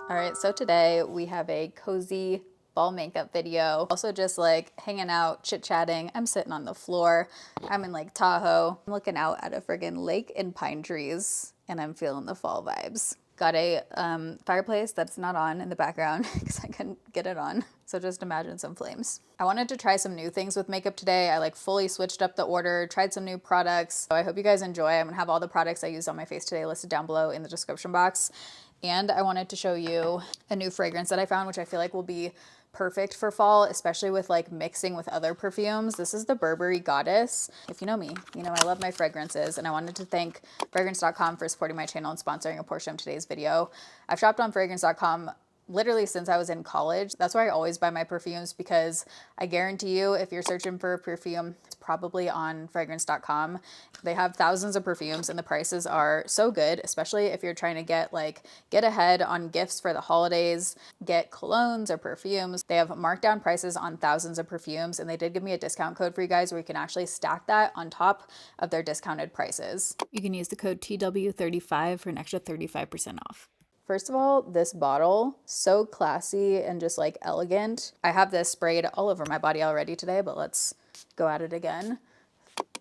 All right, so today we have a cozy fall makeup video. Also just like hanging out, chit-chatting. I'm sitting on the floor. I'm in Lake Tahoe. I'm looking out at a friggin' lake and pine trees, and I'm feeling the fall vibes. Got a fireplace that's not on in the background because I couldn't get it on. So just imagine some flames. I wanted to try some new things with makeup today. I like fully switched up the order, tried some new products. So I hope you guys enjoy. I'm gonna have all the products I used on my face today listed down below in the description box. And I wanted to show you a new fragrance that I found, which I feel like will be perfect for fall, especially with like mixing with other perfumes. This is the Burberry Goddess. If you know me, you know I love my fragrances, and I wanted to thank fragrance.com for supporting my channel and sponsoring a portion of today's video. I've shopped on fragrance.com literally since I was in college. That's where I always buy my perfumes, because I guarantee you if you're searching for a perfume, it's probably on fragrance.com. They have thousands of perfumes and the prices are so good, especially if you're trying to get ahead on gifts for the holidays, get colognes or perfumes. They have markdown prices on thousands of perfumes, and they did give me a discount code for you guys where you can actually stack that on top of their discounted prices. You can use the code TW35 for an extra 35% off. First of all, this bottle, so classy and just like elegant. I have this sprayed all over my body already today, but let's go at it again.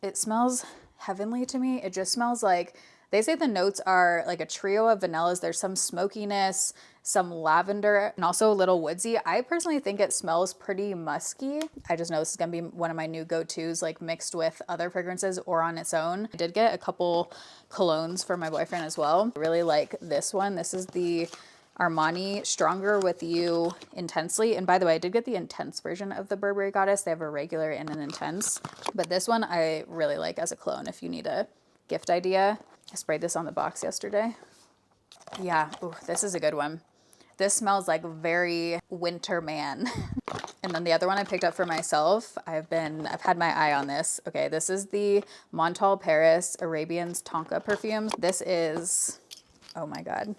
It smells heavenly to me. It just smells like, they say the notes are like a trio of vanillas. There's some smokiness, some lavender, and also a little woodsy. I personally think it smells pretty musky. I just know this is gonna be one of my new go-tos, like mixed with other fragrances or on its own. I did get a couple colognes for my boyfriend as well. I really like this one. This is the Armani Stronger With You Intensely. And by the way, I did get the intense version of the Burberry Goddess. They have a regular and an intense, but this one I really like as a cologne if you need a gift idea. I sprayed this on the box yesterday. Yeah, ooh, this is a good one. This smells like very winter man. And then the other one I picked up for myself, I've had my eye on this. Okay, this is the Montal Paris Arabians Tonka perfumes. This is, oh my God,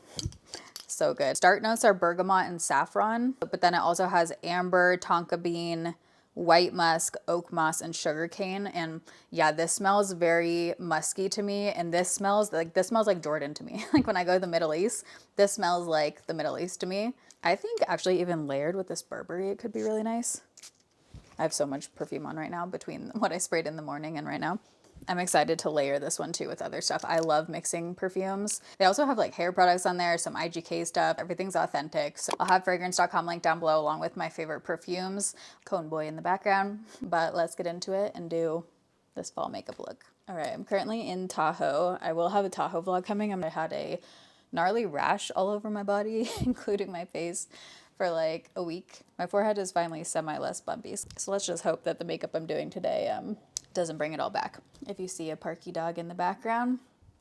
so good. Start notes are bergamot and saffron, but then it also has amber, tonka bean, white musk, oak moss, and sugarcane. And yeah, this smells very musky to me. And this smells like Jordan to me. Like when I go to the Middle East, this smells like the Middle East to me. I think actually even layered with this Burberry, it could be really nice. I have so much perfume on right now between what I sprayed in the morning and right now. I'm excited to layer this one too with other stuff. I love mixing perfumes. They also have like hair products on there, some IGK stuff. Everything's authentic. So I'll have fragrance.com linked down below along with my favorite perfumes. Cone Boy in the background. But let's get into it and do this fall makeup look. All right, I'm currently in Tahoe. I will have a Tahoe vlog coming. I had a gnarly rash all over my body, including my face, for like a week. My forehead is finally less bumpy. So let's just hope that the makeup I'm doing today doesn't bring it all back. If you see a Parky dog in the background,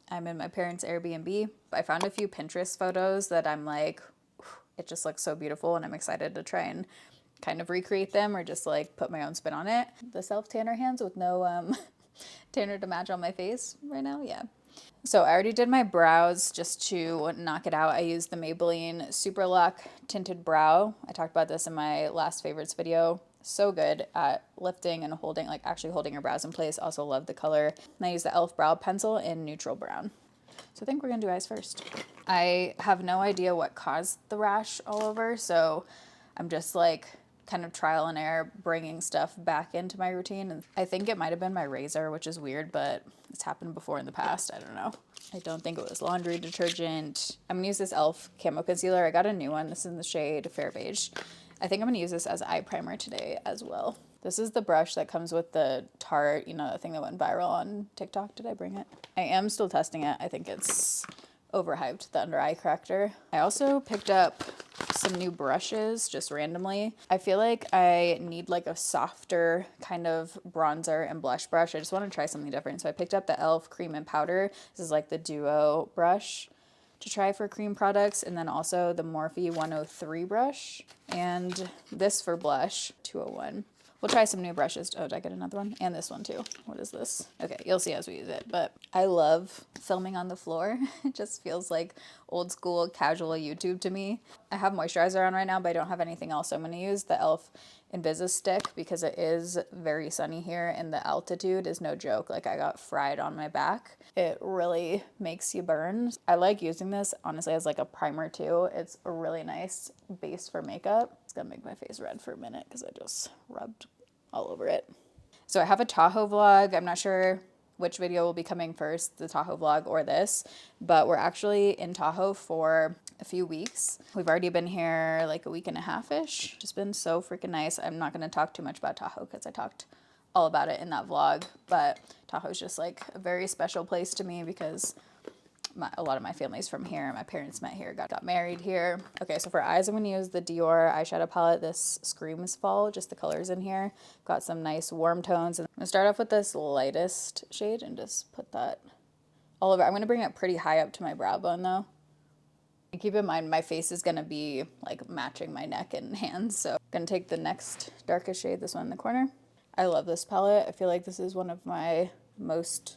I'm in my parents' Airbnb. I found a few Pinterest photos that I'm like, it just looks so beautiful, and I'm excited to try and kind of recreate them or just like put my own spin on it. The self-tanner hands with no tanner to match on my face right now, yeah. So I already did my brows just to knock it out. I used the Maybelline Super Luck Tinted Brow. I talked about this in my last favorites video. So good at lifting and holding, like actually holding your brows in place. Also love the color. And I use the e.l.f. brow pencil in neutral brown. So I think we're gonna do eyes first. I have no idea what caused the rash all over, so I'm just like kind of trial and error bringing stuff back into my routine. And I think it might have been my razor, which is weird, but it's happened before in the past. I don't know. I don't think it was laundry detergent. I'm gonna use this e.l.f. camo concealer. I got a new one. This is in the shade Fair Beige. I think I'm gonna use this as eye primer today as well. This is the brush that comes with the Tarte, you know, the thing that went viral on TikTok. Did I bring it? I am still testing it. I think it's overhyped, the under eye corrector. I also picked up some new brushes just randomly. I feel like I need like a softer kind of bronzer and blush brush. I just want to try something different. So I picked up the e.l.f. Cream and Powder. This is like the duo brush to try for cream products, and then also the Morphe 103 brush, and this for blush, 201. We'll try some new brushes. Oh, did I get another one? And this one too. What is this? Okay, you'll see as we use it, but I love filming on the floor. It just feels like old school casual YouTube to me. I have moisturizer on right now, but I don't have anything else. So I'm going to use the e.l.f. Invisa stick because it is very sunny here and the altitude is no joke. Like I got fried on my back. It really makes you burn. I like using this honestly as like a primer too. It's a really nice base for makeup. It's gonna make my face red for a minute because I just rubbed all over it. So I have a Tahoe vlog. I'm not sure which video will be coming first, the Tahoe vlog or this, but we're actually in Tahoe for a few weeks. We've already been here like a week and a half-ish. Just been so freaking nice. I'm not gonna talk too much about Tahoe because I talked all about it in that vlog, but Tahoe's just like a very special place to me because a lot of my family's from here. My parents met here, got married here. Okay, so for eyes, I'm gonna use the Dior eyeshadow palette. This Screams Fall, just the colors in here. Got some nice warm tones. And I'm gonna start off with this lightest shade and just put that all over. I'm gonna bring it pretty high up to my brow bone though. And keep in mind, my face is gonna be like matching my neck and hands. So I'm gonna take the next darkest shade, this one in the corner. I love this palette. I feel like this is one of my most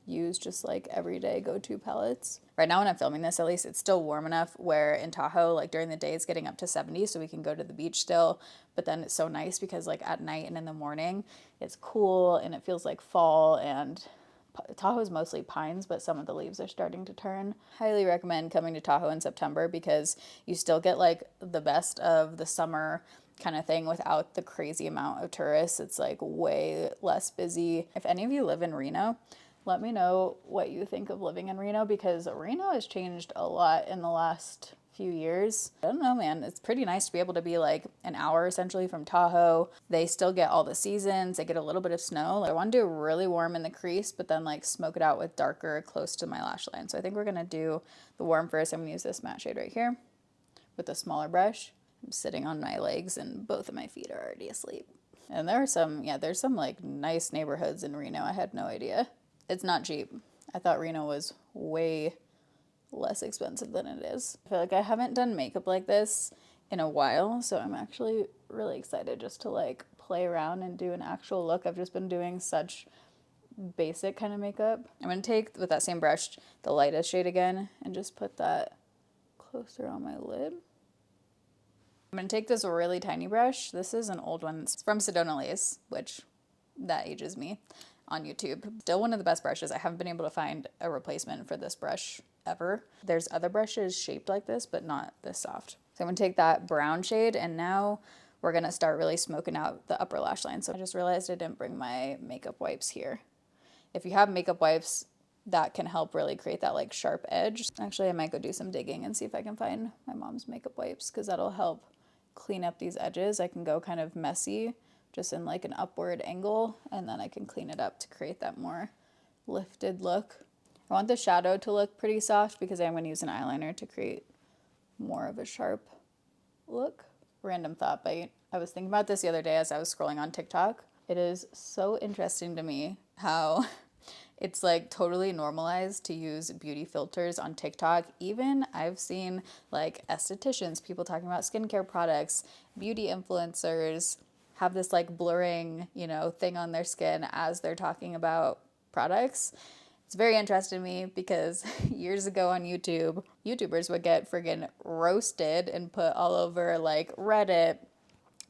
used just like everyday go-to palettes. Right now when I'm filming this, at least it's still warm enough where in Tahoe, like during the day it's getting up to 70, so we can go to the beach still, but then it's so nice because like at night and in the morning it's cool and it feels like fall. And Tahoe is mostly pines, but some of the leaves are starting to turn. Highly recommend coming to Tahoe in September because you still get like the best of the summer kind of thing without the crazy amount of tourists. It's like way less busy. If any of you live in Reno, let me know what you think of living in Reno because Reno has changed a lot in the last few years. I don't know, man. It's pretty nice to be able to be like an hour essentially from Tahoe. They still get all the seasons. They get a little bit of snow. I want to do really warm in the crease, but then like smoke it out with darker close to my lash line. So I think we're going to do the warm first. I'm going to use this matte shade right here with a smaller brush. I'm sitting on my legs and both of my feet are already asleep. And there are some, yeah, there's some like nice neighborhoods in Reno. I had no idea. It's not cheap. I thought Reno was way less expensive than it is. I feel like I haven't done makeup like this in a while, so I'm actually really excited just to like play around and do an actual look. I've just been doing such basic kind of makeup. I'm gonna take, with that same brush, the lightest shade again and just put that closer on my lid. I'm gonna take this really tiny brush. This is an old one. It's from Sedona Lace, which that ages me. On YouTube. Still one of the best brushes. I haven't been able to find a replacement for this brush ever. There's other brushes shaped like this, but not this soft. So I'm gonna take that brown shade and now we're gonna start really smoking out the upper lash line. So I just realized I didn't bring my makeup wipes here. If you have makeup wipes, that can help really create that like sharp edge. Actually, I might go do some digging and see if I can find my mom's makeup wipes because that'll help clean up these edges. I can go kind of messy just in like an upward angle, and then I can clean it up to create that more lifted look. I want the shadow to look pretty soft because I'm going to use an eyeliner to create more of a sharp look. Random thought, but I was thinking about this the other day as I was scrolling on TikTok. It is so interesting to me how it's like totally normalized to use beauty filters on TikTok. Even I've seen like estheticians, people talking about skincare products, beauty influencers, have this like blurring, you know, thing on their skin as they're talking about products. It's very interesting to me because years ago on YouTube, YouTubers would get friggin' roasted and put all over like Reddit,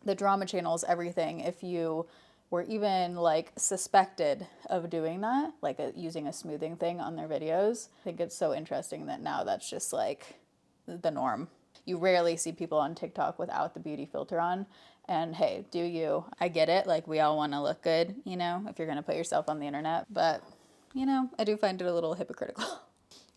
the drama channels, everything, if you were even like suspected of doing that, like using a smoothing thing on their videos. I think it's so interesting that now that's just like the norm. You rarely see people on TikTok without the beauty filter on. And hey, do you? I get it. Like we all want to look good, you know, if you're going to put yourself on the internet. But, you know, I do find it a little hypocritical.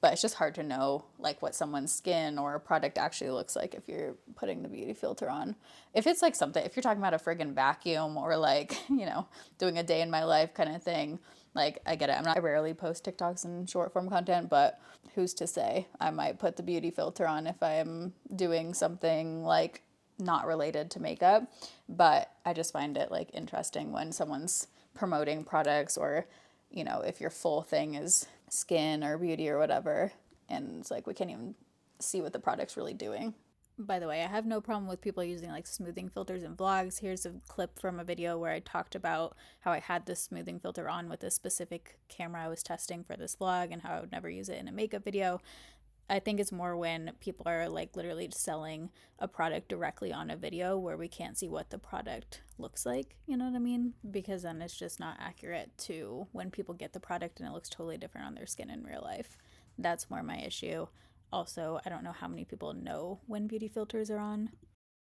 But it's just hard to know like what someone's skin or a product actually looks like if you're putting the beauty filter on. If it's like something, if you're talking about a friggin' vacuum or like, you know, doing a day in my life kind of thing, like I get it. I rarely post TikToks and short form content, but who's to say? I might put the beauty filter on if I'm doing something like not related to makeup. But I just find it like interesting when someone's promoting products or, you know, if your full thing is skin or beauty or whatever, and it's like we can't even see what the product's really doing. By the way, I have no problem with people using like smoothing filters in vlogs. Here's a clip from a video where I talked about how I had this smoothing filter on with a specific camera I was testing for this vlog and how I would never use it in a makeup video. I think it's more when people are like literally selling a product directly on a video where we can't see what the product looks like, you know what I mean? Because then it's just not accurate to when people get the product and it looks totally different on their skin in real life. That's more my issue. Also, I don't know how many people know when beauty filters are on.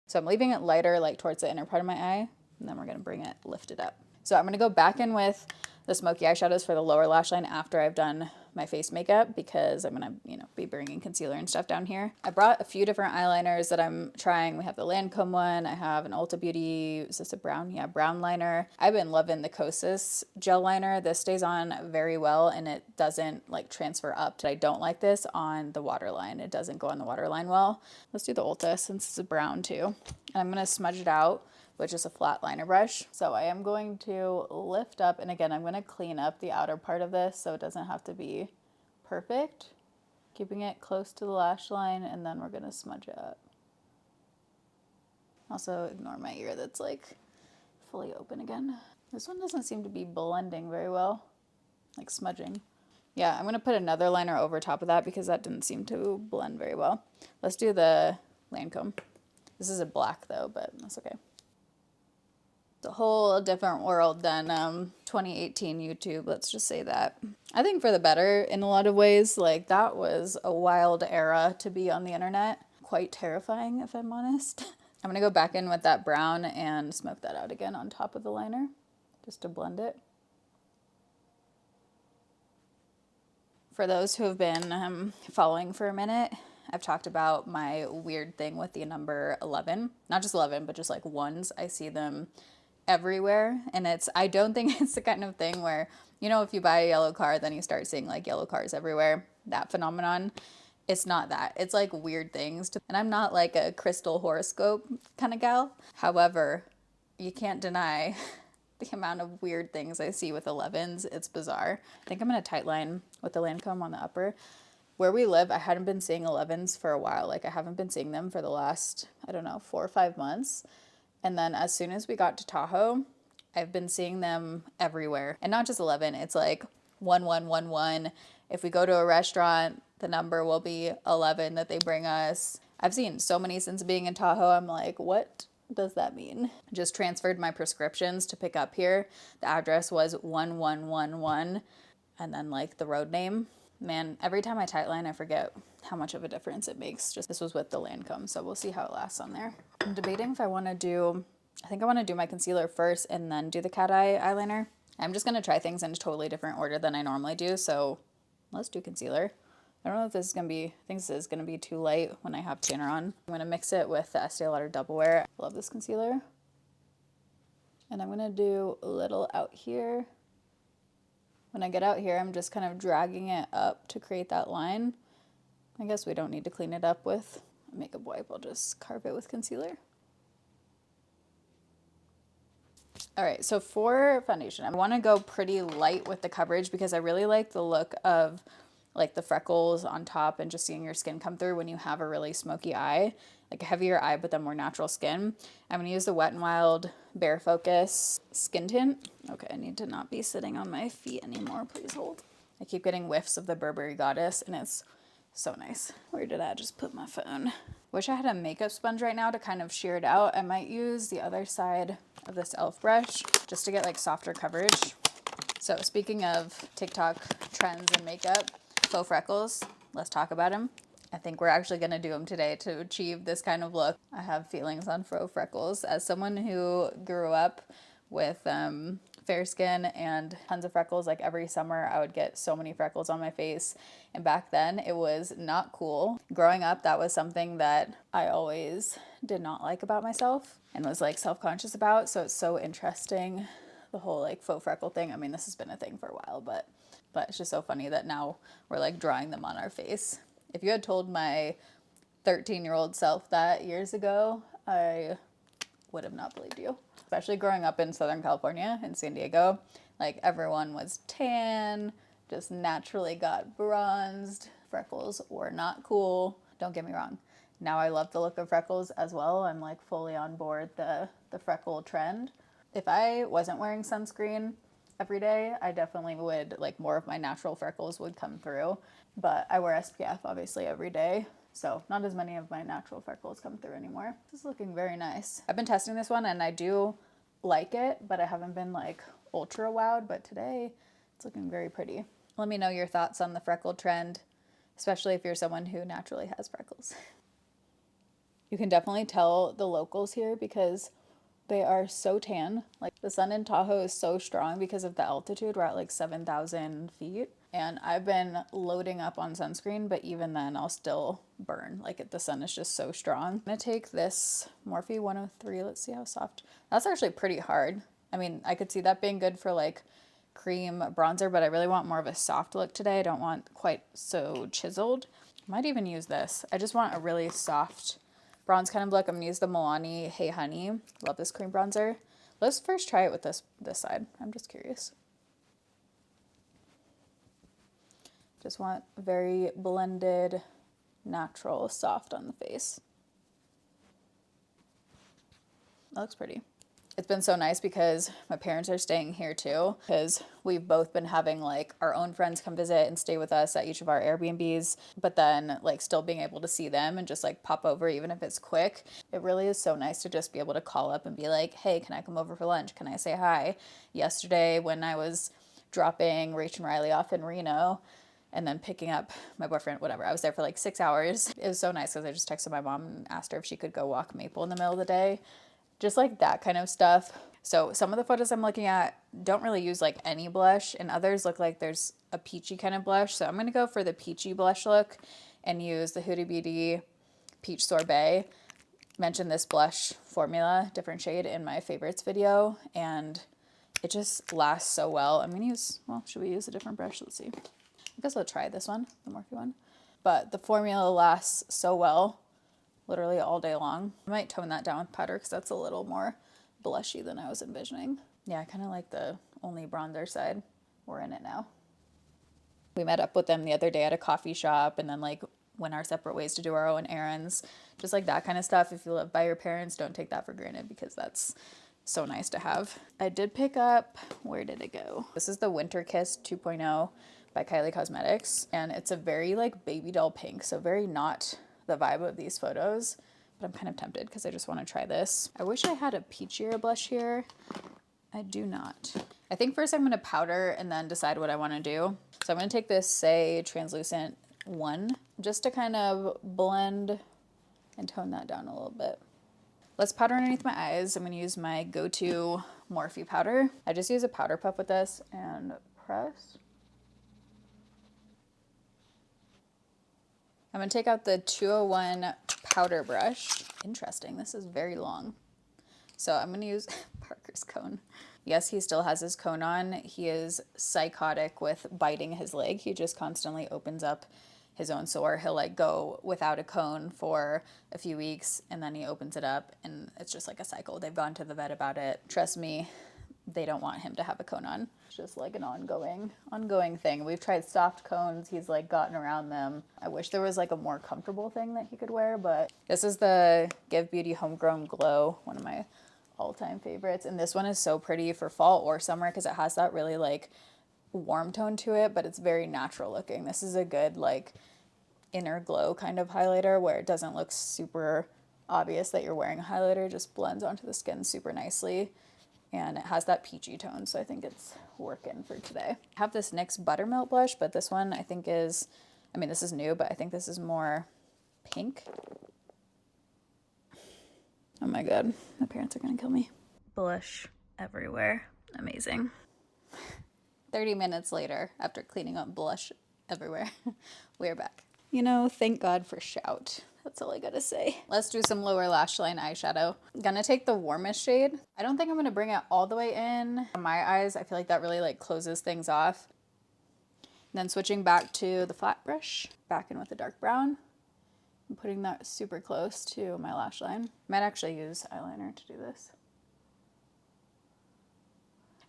So I'm leaving it lighter, like towards the inner part of my eye, and then we're gonna bring it lifted up. So I'm gonna go back in with the smoky eyeshadows for the lower lash line after I've done my face makeup, because I'm gonna, be bringing concealer and stuff down here. I brought a few different eyeliners that I'm trying. We have the Lancome one. I have an Ulta Beauty, is this a brown? Yeah, brown liner. I've been loving the Kosas gel liner. This stays on very well and it doesn't like transfer up. I don't like this on the waterline. It doesn't go on the waterline well. Let's do the Ulta since it's a brown too. And I'm gonna smudge it out with just a flat liner brush. So I am going to lift up, and again, I'm going to clean up the outer part of this so it doesn't have to be perfect. Keeping it close to the lash line, and then we're going to smudge it up. Also ignore my ear that's like fully open again. This one doesn't seem to be blending very well, like smudging. Yeah, I'm going to put another liner over top of that because that didn't seem to blend very well. Let's do the Lancome. This is a black though, but that's okay. It's a whole different world than 2018 YouTube, let's just say that. I think for the better in a lot of ways. Like, that was a wild era to be on the internet. Quite terrifying, if I'm honest. I'm gonna go back in with that brown and smoke that out again on top of the liner, just to blend it. For those who have been following for a minute, I've talked about my weird thing with the number 11. Not just 11, but just like ones. I see them everywhere, and I don't think it's the kind of thing where, if you buy a yellow car, then you start seeing like yellow cars everywhere, that phenomenon. It's not that. It's like weird things. And I'm not like a crystal horoscope kind of gal. However, you can't deny the amount of weird things I see with 11s. It's bizarre. I think I'm going to tightline with the Lancome on the upper. Where we live, I hadn't been seeing 11s for a while. Like, I haven't been seeing them for the last, 4 or 5 months. And then as soon as we got to Tahoe, I've been seeing them everywhere. And not just 11, it's like 1111. If we go to a restaurant, the number will be 11 that they bring us. I've seen so many since being in Tahoe. I'm like, what does that mean? Just transferred my prescriptions to pick up here. The address was 1111 and then like the road name. Man, every time I tightline, I forget how much of a difference it makes. Just this was with the Lancome, so we'll see how it lasts on there. I'm debating if I want to do, I think I want to do my concealer first and then do the cat eye eyeliner. I'm just going to try things in a totally different order than I normally do, so let's do concealer. I don't know if this is going to be, I think this is going to be too light when I have tanner on. I'm going to mix it with the Estee Lauder Double Wear. Love this concealer. And I'm going to do a little out here. When I get out here, I'm just kind of dragging it up to create that line. I guess we don't need to clean it up with a makeup wipe. I'll just carve it with concealer. All right, so for foundation, I want to go pretty light with the coverage because I really like the look of like the freckles on top and just seeing your skin come through when you have a really smoky eye, like a heavier eye but then more natural skin. I'm going to use the Wet n Wild Bare Focus Skin Tint. Okay, I need to not be sitting on my feet anymore. Please hold. I keep getting whiffs of the Burberry Goddess and it's so nice. Where did I just put my phone? Wish I had a makeup sponge right now to kind of shear it out. I might use the other side of this e.l.f. brush just to get like softer coverage. So speaking of TikTok trends in makeup, faux freckles, let's talk about them. I think we're actually going to do them today to achieve this kind of look. I have feelings on faux freckles. As someone who grew up with fair skin and tons of freckles, like every summer I would get so many freckles on my face, and back then it was not cool. Growing up, that was something that I always did not like about myself and was like self-conscious about. So it's so interesting, the whole like faux freckle thing. I mean, this has been a thing for a while, but it's just so funny that now we're like drawing them on our face. If you had told my 13-year-old self that years ago, I would have not believed you. Especially growing up in Southern California, in San Diego, like everyone was tan, just naturally got bronzed. Freckles were not cool. Don't get me wrong. Now I love the look of freckles as well. I'm like fully on board the freckle trend. If I wasn't wearing sunscreen, every day, I definitely would, like, more of my natural freckles would come through. But I wear SPF obviously every day, so not as many of my natural freckles come through anymore. This is looking very nice. I've been testing this one and I do like it, but I haven't been like ultra wowed, but today it's looking very pretty. Let me know your thoughts on the freckle trend, especially if you're someone who naturally has freckles. You can definitely tell the locals here because they are so tan. Like, the sun in Tahoe is so strong because of the altitude. We're at like 7,000 feet. And I've been loading up on sunscreen, but even then I'll still burn. Like, the sun is just so strong. I'm gonna take this Morphe 103. Let's see how soft. That's actually pretty hard. I mean, I could see that being good for like cream bronzer, but I really want more of a soft look today. I don't want quite so chiseled. I might even use this. I just want a really soft bronze kind of look. I'm gonna use the Milani Hey Honey. Love this cream bronzer. Let's first try it with this side. I'm just curious. Just want very blended, natural, soft on the face. That looks pretty. It's been so nice because my parents are staying here too, because we've both been having like our own friends come visit and stay with us at each of our Airbnbs, but then like still being able to see them and just like pop over even if it's quick. It really is so nice to just be able to call up and be like, hey, can I come over for lunch? Can I say hi? Yesterday when I was dropping Rach and Riley off in Reno and then picking up my boyfriend, whatever, I was there for like 6 hours. It was so nice because I just texted my mom and asked her if she could go walk Maple in the middle of the day. Just like that kind of stuff. So some of the photos I'm looking at don't really use like any blush, and others look like there's a peachy kind of blush. So I'm going to go for the peachy blush look and use the Huda Beauty Peach Sorbet. Mentioned this blush formula, different shade, in my favorites video, and it just lasts so well. I'm going to use, well, should we use a different brush? Let's see. I guess I'll try this one, the Morphe one. But the formula lasts so well, literally all day long. I might tone that down with powder because that's a little more blushy than I was envisioning. Yeah, I kind of like the only bronzer side. We're in it now. We met up with them the other day at a coffee shop and then like went our separate ways to do our own errands. Just like that kind of stuff. If you live by your parents, don't take that for granted because that's so nice to have. I did pick up, where did it go? This is the Winter Kiss 2.0 by Kylie Cosmetics. And it's a very like baby doll pink, so very not the vibe of these photos, but I'm kind of tempted because I just want to try this. I wish I had a peachier blush here. I do not. I think first I'm going to powder and then decide what I want to do. So I'm going to take this Say Translucent 1 just to kind of blend and tone that down a little bit. Let's powder underneath my eyes. I'm going to use my go-to Morphe powder. I just use a powder puff with this and press. I'm going to take out the 201 powder brush. Interesting, this is very long. So I'm going to use Parker's cone. Yes, he still has his cone on. He is psychotic with biting his leg. He just constantly opens up his own sore. He'll like go without a cone for a few weeks and then he opens it up and it's just like a cycle. They've gone to the vet about it. Trust me, they don't want him to have a cone on. It's just like an ongoing thing. We've tried soft cones. He's like gotten around them. I wish there was like a more comfortable thing that he could wear, but this is the Give Beauty Homegrown Glow, one of my all-time favorites. And this one is so pretty for fall or summer because it has that really like warm tone to it, but it's very natural looking. This is a good like inner glow kind of highlighter where it doesn't look super obvious that you're wearing a highlighter. It just blends onto the skin super nicely. And it has that peachy tone, so I think it's working for today. I have this NYX Buttermilk blush, but this one I think is, I mean, this is new, but I think this is more pink. Oh my god, my parents are gonna kill me. Blush everywhere. Amazing. 30 minutes later, after cleaning up blush everywhere, we're back. You know, thank God for Shout. That's all I gotta say. Let's do some lower lash line eyeshadow. I'm gonna take the warmest shade. I don't think I'm gonna bring it all the way in. On my eyes, I feel like that really like closes things off. And then switching back to the flat brush, back in with the dark brown. I'm putting that super close to my lash line. Might actually use eyeliner to do this.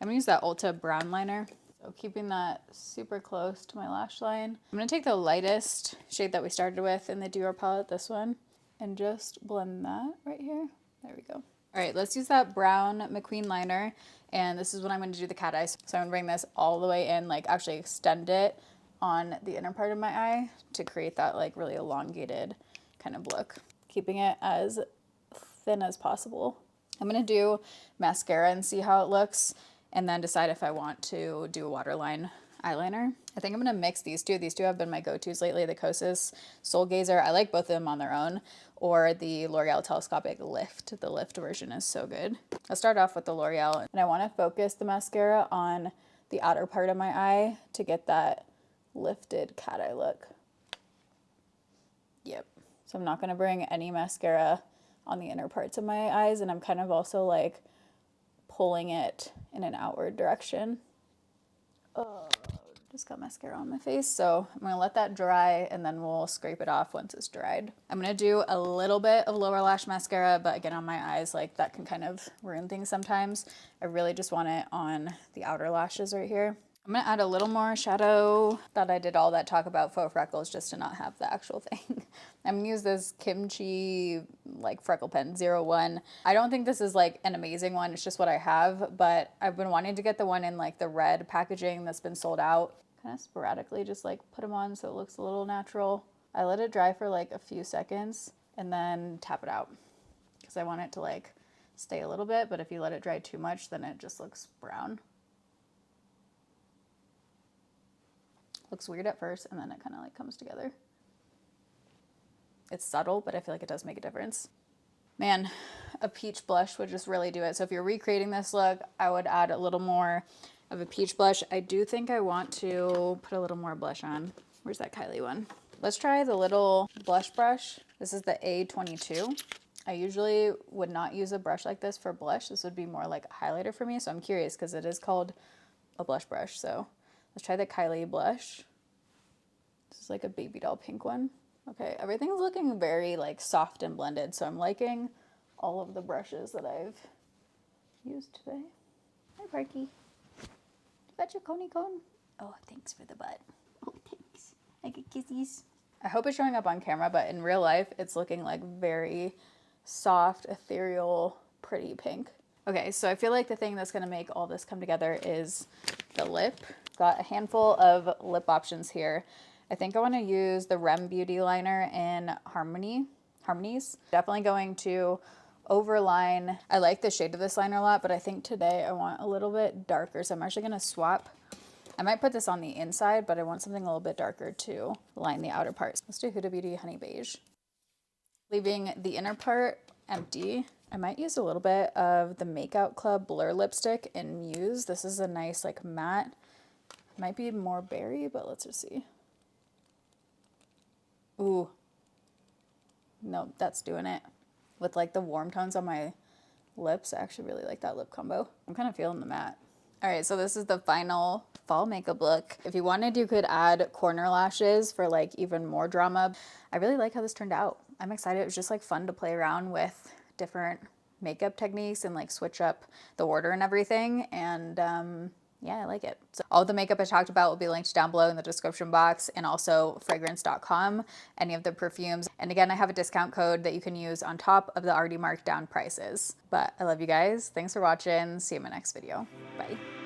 I'm gonna use that Ulta brown liner. So keeping that super close to my lash line. I'm going to take the lightest shade that we started with in the Dior palette, this one, and just blend that right here. There we go. All All right, let's use that brown McQueen liner. And this is what I'm going to do the cat eyes. So I'm going to bring this all the way in, like actually extend it on the inner part of my eye to create that like really elongated kind of look. Keeping it as thin as possible. I'm going to do mascara and see how it looks, and then decide if I want to do a waterline eyeliner. I think I'm going to mix these two. These two have been my go-tos lately, the Kosas Soul Gazer. I like both of them on their own, or the L'Oreal Telescopic Lift. The Lift version is so good. I'll start off with the L'Oreal, and I want to focus the mascara on the outer part of my eye to get that lifted cat eye look. Yep. So I'm not going to bring any mascara on the inner parts of my eyes, and I'm kind of also like pulling it in an outward direction. Oh, just got mascara on my face, so I'm gonna let that dry and then we'll scrape it off once it's dried. I'm gonna do a little bit of lower lash mascara, but again on my eyes, like that can kind of ruin things sometimes. I really just want it on the outer lashes right here. I'm gonna add a little more shadow. Thought I did all that talk about faux freckles just to not have the actual thing. I'm gonna use this Kimchi like freckle pen 01. I don't think this is like an amazing one, it's just what I have, but I've been wanting to get the one in like the red packaging that's been sold out. Kind of sporadically just like put them on so it looks a little natural. I let it dry for like a few seconds and then tap it out because I want it to like stay a little bit, but if you let it dry too much then it just looks brown. Looks weird at first, and then it kind of like comes together. It's subtle, but I feel like it does make a difference. Man, a peach blush would just really do it. So if you're recreating this look, I would add a little more of a peach blush. I do think I want to put a little more blush on. Where's that Kylie one? Let's try the little blush brush. This is the A22. I usually would not use a brush like this for blush. This would be more like a highlighter for me, so I'm curious because it is called a blush brush. So let's try the Kylie blush. This is like a baby doll pink one. Okay, everything's looking very like soft and blended, so I'm liking all of the brushes that I've used today. Hi, Parky. You got your coney cone? Oh, thanks for the butt. Oh, thanks. I get kisses. I hope it's showing up on camera, but in real life, it's looking like very soft, ethereal, pretty pink. Okay, so I feel like the thing that's gonna make all this come together is the lip. Got a handful of lip options here. I think I wanna use the Rem Beauty liner in Harmonies. Definitely going to overline. I like the shade of this liner a lot, but I think today I want a little bit darker, so I'm actually gonna swap. I might put this on the inside, but I want something a little bit darker to line the outer parts. Let's do Huda Beauty Honey Beige. Leaving the inner part empty. I might use a little bit of the Makeout Club Blur Lipstick in Muse. This is a nice like matte. Might be more berry, but let's just see. Ooh. No, that's doing it. With like the warm tones on my lips, I actually really like that lip combo. I'm kind of feeling the matte. All right, so this is the final fall makeup look. If you wanted, you could add corner lashes for like even more drama. I really like how this turned out. I'm excited. It was just like fun to play around with different makeup techniques and like switch up the order and everything. And yeah, I like it. So all the makeup I talked about will be linked down below in the description box, and also fragrance.com, any of the perfumes. And again, I have a discount code that you can use on top of the already marked down prices. But I love you guys. Thanks for watching. See you in my next video. Bye.